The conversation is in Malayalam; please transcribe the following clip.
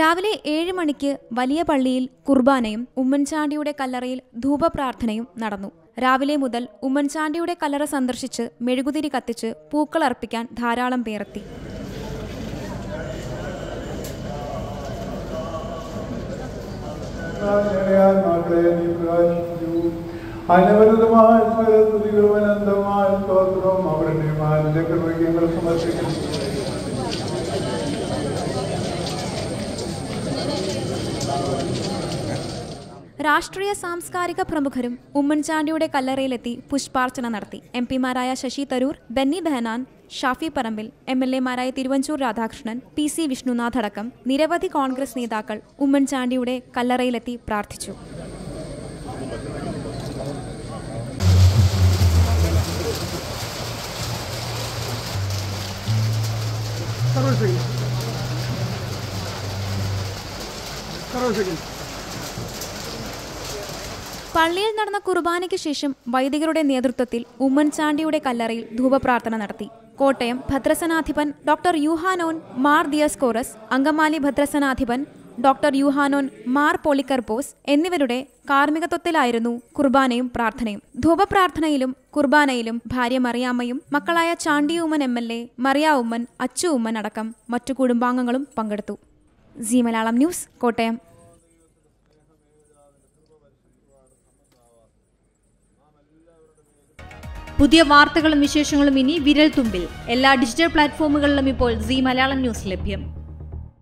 രാവിലെ 7 മണിക്ക് വലിയ പള്ളിയിൽ കുർബാനയും ഉമ്മൻചാണ്ടിയുടെ കല്ലറയിൽ ധൂപപ്രാർത്ഥനയും നടന്നു. രാവിലെ മുതൽ ഉമ്മൻചാണ്ടിയുടെ കല്ലറ സന്ദർശിച്ച് മെഴുകുതിരി കത്തിച്ച് പൂക്കൾ അർപ്പിക്കാൻ ധാരാളം പേരെത്തി. രാഷ്ട്രീയ സാംസ്കാരിക പ്രമുഖരും ഉമ്മൻചാണ്ടിയുടെ കല്ലറയിലെത്തി പുഷ്പാർച്ചന നടത്തി. എംപിമാരായ ശശി തരൂർ, ബെന്നി ബെഹനാൻ, ഷാഫി പറമ്പിൽ, MLA-മാരായ തിരുവഞ്ചൂർ രാധാകൃഷ്ണൻ, PC വിഷ്ണുനാഥ് അടക്കം നിരവധി കോൺഗ്രസ് നേതാക്കൾ ഉമ്മൻചാണ്ടിയുടെ കല്ലറയിലെത്തി പ്രാർത്ഥിച്ചു. പള്ളിയിൽ നടന്ന കുർബാനയ്ക്ക് ശേഷം വൈദികരുടെ നേതൃത്വത്തിൽ ഉമ്മൻചാണ്ടിയുടെ കല്ലറയിൽ ധൂപപ്രാർത്ഥന നടത്തി. കോട്ടയം ഭദ്രസനാധിപൻ ഡോക്ടർ യൂഹാനോൻ മാർ ദിയസ്കോറസ്, അങ്കമാലി ഭദ്രസനാധിപൻ ഡോക്ടർ യൂഹാനോൻ മാർ പോളിക്കർപോസ് എന്നിവരുടെ കാർമ്മികത്വത്തിലായിരുന്നു കുർബാനയും പ്രാർത്ഥനയും. ധൂപപ്രാർത്ഥനയിലും കുർബാനയിലും ഭാര്യ മറിയാമ്മയും മക്കളായ ചാണ്ടി ഉമ്മൻ MLA, മറിയ ഉമ്മൻ, അച്ചു ഉമ്മൻ അടക്കം മറ്റു കുടുംബാംഗങ്ങളും പങ്കെടുത്തു. C Malayalam news, Kottayam. പുതിയ വാർത്തകളും വിശേഷങ്ങളും ഇനി വിരൽ തുമ്പിൽ. എല്ലാ ഡിജിറ്റൽ പ്ലാറ്റ്ഫോമുകളിലും ഇപ്പോൾ സി മലയാളം ന്യൂസ് ലഭ്യം.